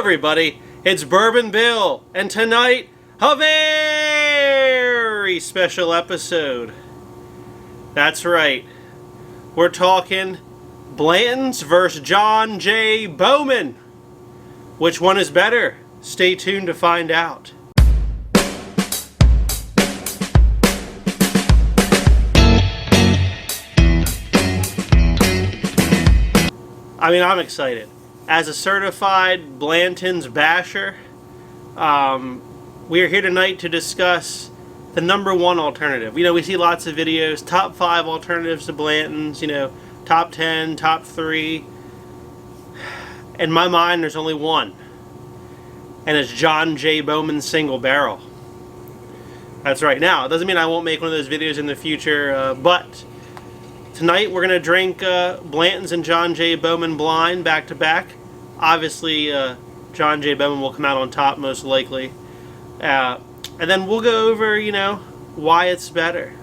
everybody, it's Bourbon Bill, and tonight, a very special episode. That's right, we're talking Blantons versus John J Bowman. Which one is better? Stay tuned to find out. I mean, I'm excited. As a certified Blanton's basher, we are here tonight to discuss the #1 alternative. You know, we see lots of videos, top 5 alternatives to Blanton's, you know, top 10, top 3. In my mind, there's only one. And it's John J Bowman Single Barrel. That's right. Now, it doesn't mean I won't make one of those videos in the future, but tonight we're going to drink Blanton's and John J Bowman blind back to back. Obviously, John J Bowman will come out on top most likely. And then we'll go over, you know, why it's better.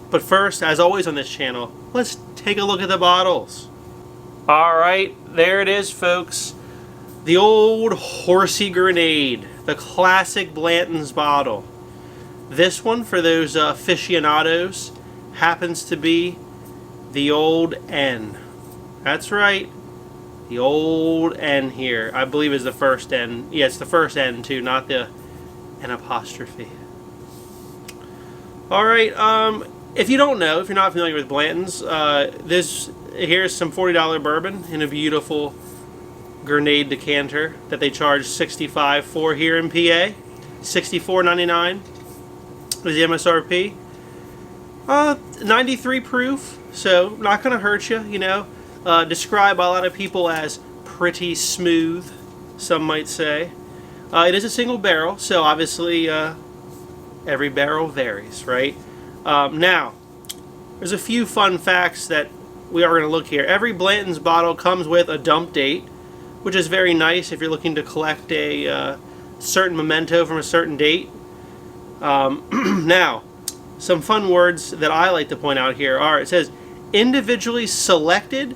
But first, as always on this channel, let's take a look at the bottles. Alright, there it is, folks. The old horsey grenade. The classic Blanton's bottle. This one, for those aficionados, happens to be the old N. That's right. The old N here. I believe is the first N. Yeah, it's the first N too, not the N apostrophe. Alright, if you don't know, if you're not familiar with Blanton's, here's some $40 bourbon in a beautiful grenade decanter that they charge $65 for here in PA. $64.99 is the MSRP. 93 proof, so not going to hurt you, you know. Described by a lot of people as pretty smooth, some might say. It is a single barrel, so obviously every barrel varies, right? Now, there's a few fun facts that we are going to look here. Every Blanton's bottle comes with a dump date, which is very nice if you're looking to collect a certain memento from a certain date. Now, some fun words that I like to point out here are, it says, individually selected,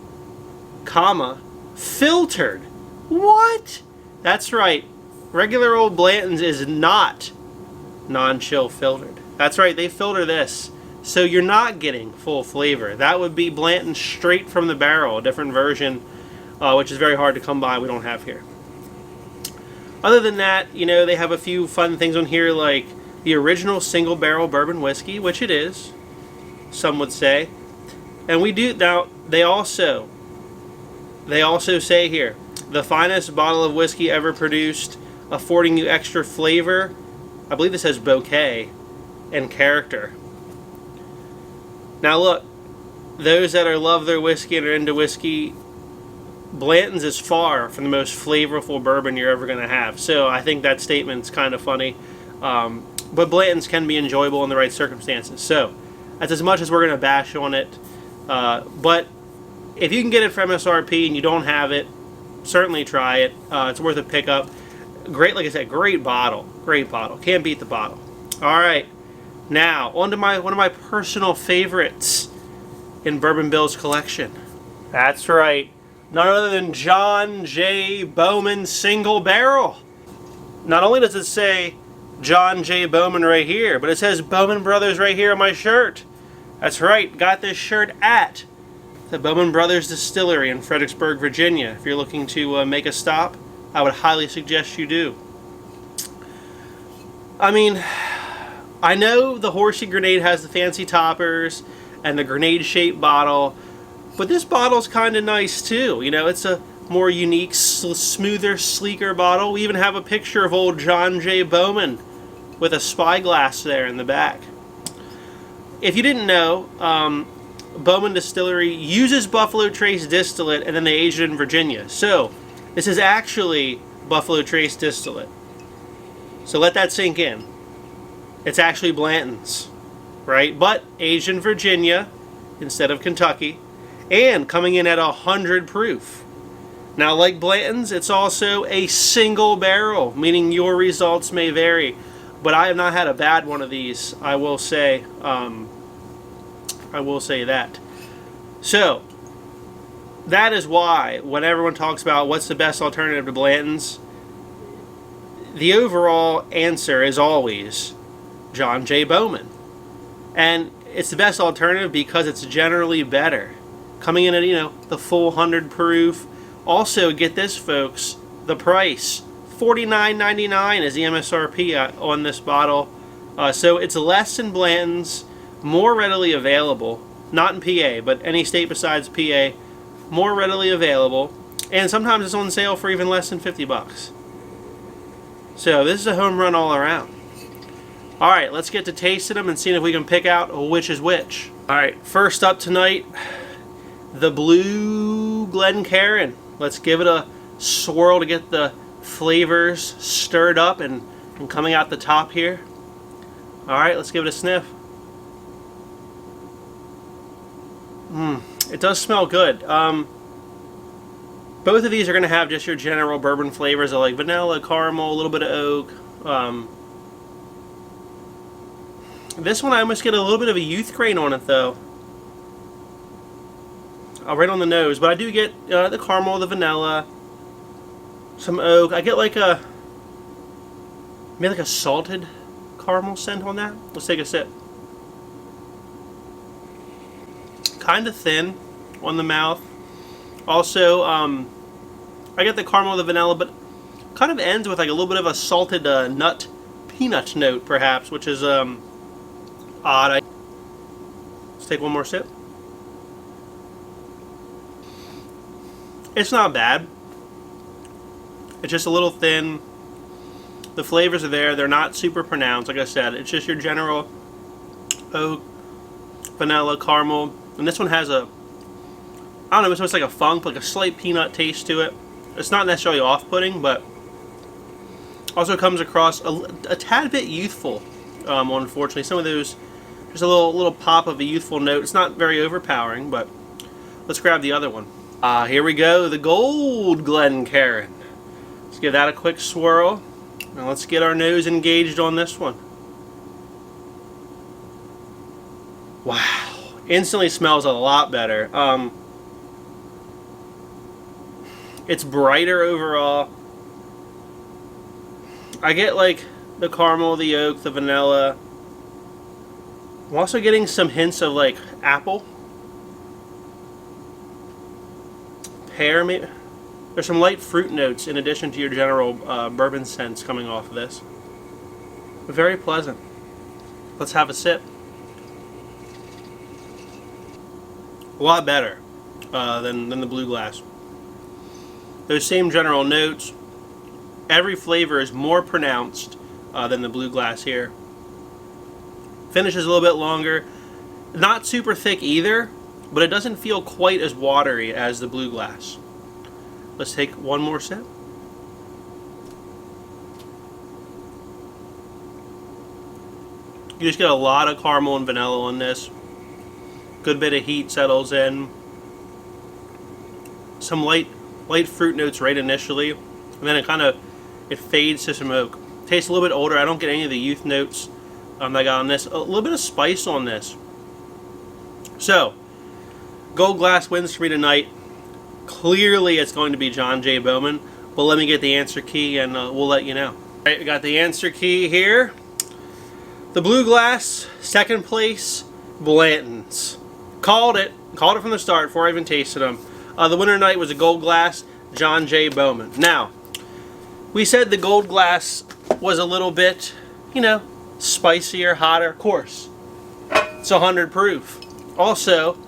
comma, filtered. What? That's right. Regular old Blanton's is not non-chill filtered. That's right, they filter this. So you're not getting full flavor. That would be Blanton straight from the barrel, a different version, which is very hard to come by, we don't have here. Other than that, you know, they have a few fun things on here, like the original single barrel bourbon whiskey, which it is, some would say. And we do, now, they also say here, the finest bottle of whiskey ever produced, affording you extra flavor, I believe it says bouquet, and character. Now look, those that love their whiskey and are into whiskey, Blanton's is far from the most flavorful bourbon you're ever going to have. So I think that statement's kind of funny. But Blanton's can be enjoyable in the right circumstances. So that's as much as we're going to bash on it. But if you can get it for MSRP and you don't have it, certainly try it. It's worth a pickup. Great, like I said, great bottle. Great bottle. Can't beat the bottle. All right. Now, on to one of my personal favorites in Bourbon Bill's collection. That's right. None other than John J Bowman Single Barrel. Not only does it say John J Bowman right here, but it says Bowman Brothers right here on my shirt. That's right. Got this shirt at the Bowman Brothers Distillery in Fredericksburg, Virginia. If you're looking to make a stop, I would highly suggest you do. I mean, I know the horsey grenade has the fancy toppers and the grenade-shaped bottle, but this bottle's kind of nice too. You know, it's a more unique, smoother, sleeker bottle. We even have a picture of old John J Bowman with a spyglass there in the back. If you didn't know, Bowman Distillery uses Buffalo Trace distillate and then they age it in Virginia. So, this is actually Buffalo Trace distillate. So let that sink in. It's actually Blanton's, right? But aged in Virginia instead of Kentucky, and coming in at 100 proof. Now, like Blanton's, it's also a single barrel, meaning your results may vary. But I have not had a bad one of these, I will say. I will say that. So, that is why when everyone talks about what's the best alternative to Blanton's, the overall answer is always John J Bowman. And it's the best alternative because it's generally better. Coming in at, the full 100 proof. Also, get this, folks, the price. $49.99 is the MSRP on this bottle. So it's less than Blanton's, more readily available. Not in PA, but any state besides PA. More readily available. And sometimes it's on sale for even less than 50 bucks. So this is a home run all around. Alright, let's get to tasting them and seeing if we can pick out which is which. Alright, first up tonight, the Blue Glencairn. Let's give it a swirl to get the flavors stirred up and coming out the top here. Alright, let's give it a sniff. It does smell good. Both of these are going to have just your general bourbon flavors of like vanilla, caramel, a little bit of oak. This one I almost get a little bit of a youth grain on it though. Right on the nose, but I do get the caramel, the vanilla, some oak. I get like maybe like a salted caramel scent on that. Let's take a sip. Kind of thin on the mouth. Also, I get the caramel, the vanilla, but kind of ends with like a little bit of a salted peanut note, perhaps, which is odd. Let's take one more sip. It's not bad. It's just a little thin. The flavors are there. They're not super pronounced. Like I said, it's just your general oak, vanilla, caramel. And this one has a, I don't know, it's almost like a funk, like a slight peanut taste to it. It's not necessarily off-putting, but also comes across a tad bit youthful, unfortunately. Some of those, just a little pop of a youthful note. It's not very overpowering, but let's grab the other one. Here we go, the Gold Glencairn. Let's give that a quick swirl. Now let's get our nose engaged on this one. Wow. Instantly smells a lot better. It's brighter overall. I get like the caramel, the oak, the vanilla. I'm also getting some hints of like apple, pear, maybe. There's some light fruit notes in addition to your general bourbon scents coming off of this. Very pleasant. Let's have a sip. A lot better than the Blue Glass. Those same general notes. Every flavor is more pronounced than the Blue Glass here. Finish is a little bit longer. Not super thick either, but it doesn't feel quite as watery as the Blue Glass. Let's take one more sip. You just get a lot of caramel and vanilla on this. Good bit of heat settles in. Some light fruit notes right initially, and then it fades to some oak. Tastes a little bit older. I don't get any of the youth notes that I got on this. A little bit of spice on this. So, Gold Glass wins for me tonight. Clearly, it's going to be John J Bowman, but let me get the answer key and we'll let you know. All right, we got the answer key here. The Blue Glass, second place, Blantons. Called it from the start before I even tasted them. The winner tonight was a Gold Glass, John J Bowman. Now, we said the Gold Glass was a little bit, spicier, hotter. Of course, it's 100 proof. Also,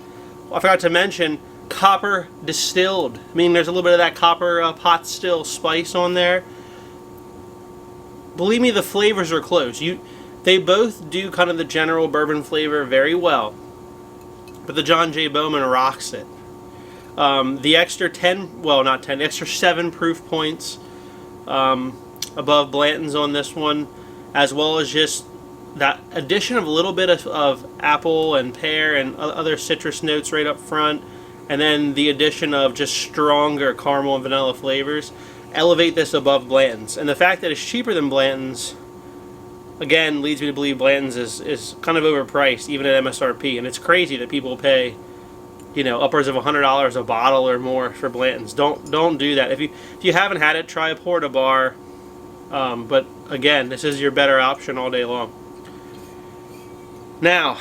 I forgot to mention, copper distilled. I mean, there's a little bit of that copper pot still spice on there. Believe me, the flavors are close. They both do kind of the general bourbon flavor very well, but the John J Bowman rocks it. The extra extra 7 proof points above Blanton's on this one, as well as just that addition of a little bit of apple and pear and other citrus notes right up front, and then the addition of just stronger caramel and vanilla flavors elevate this above Blanton's. And the fact that it's cheaper than Blanton's, again, leads me to believe Blanton's is kind of overpriced, even at MSRP. And it's crazy that people pay you know, upwards of $100 a bottle or more for Blantons. Don't do that. If you haven't had it, try a Port a Bar. But again, this is your better option all day long. Now,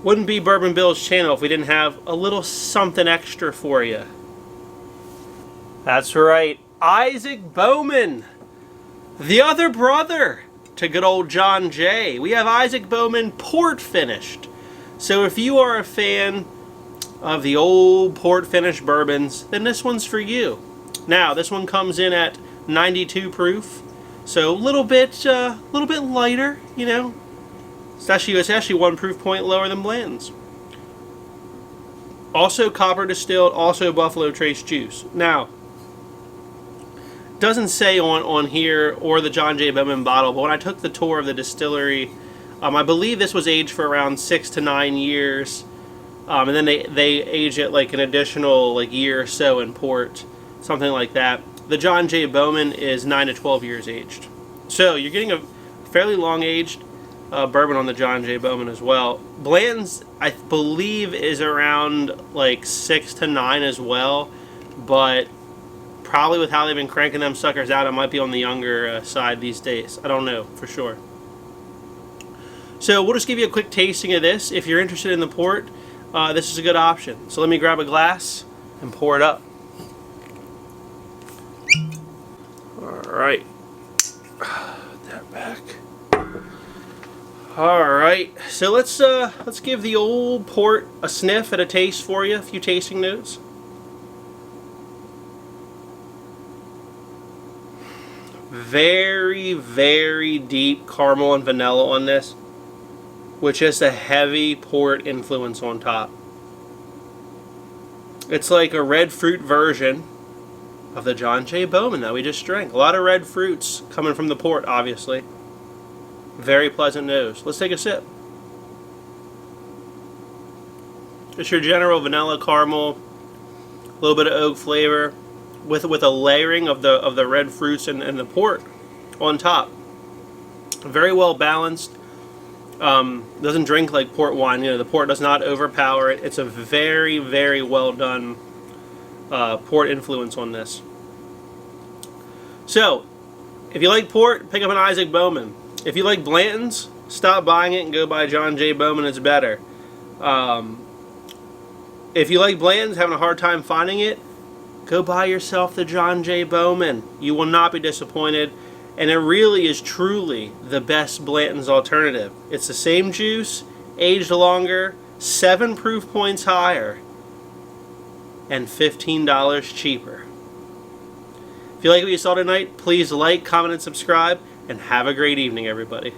wouldn't be Bourbon Bill's channel if we didn't have a little something extra for you. That's right, Isaac Bowman, the other brother to good old John J. We have Isaac Bowman port finished. So if you are a fan of the old port finished bourbons, then this one's for you. Now, this one comes in at 92 proof, so a little bit lighter, you know. It's actually 1 proof point lower than Blanton's. Also copper distilled, also Buffalo Trace juice. Now, doesn't say on here or the John J Bowman bottle, but when I took the tour of the distillery, I believe this was aged for around 6 to 9 years, and then they age it like an additional like year or so in port, something like that. The John J Bowman is 9 to 12 years aged, so you're getting a fairly long aged bourbon on the John J Bowman as well. Blanton's, I believe, is around like 6 to 9 as well, but probably with how they've been cranking them suckers out, it might be on the younger side these days. I don't know for sure. So we'll just give you a quick tasting of this. If you're interested in the port, this is a good option. So let me grab a glass and pour it up. Alright. Put that back. Alright, so let's give the old port a sniff and a taste for you, a few tasting notes. Very, very deep caramel and vanilla on this, with just a heavy port influence on top. It's like a red fruit version of the John J Bowman that we just drank. A lot of red fruits coming from the port, obviously. Very pleasant nose. Let's take a sip. Just your general vanilla caramel, a little bit of oak flavor, with a layering of the red fruits and the port on top. Very well balanced. Doesn't drink like port wine. You know, the port does not overpower it. It's a very, very well done port influence on this. So, if you like port, pick up an Isaac Bowman. If you like Blanton's, stop buying it and go buy John J Bowman. It's better. If you like Blanton's, having a hard time finding it, go buy yourself the John J Bowman. You will not be disappointed. And it really is truly the best Blanton's alternative. It's the same juice, aged longer, 7 proof points higher, and $15 cheaper. If you like what you saw tonight, please like, comment, and subscribe, and have a great evening, everybody.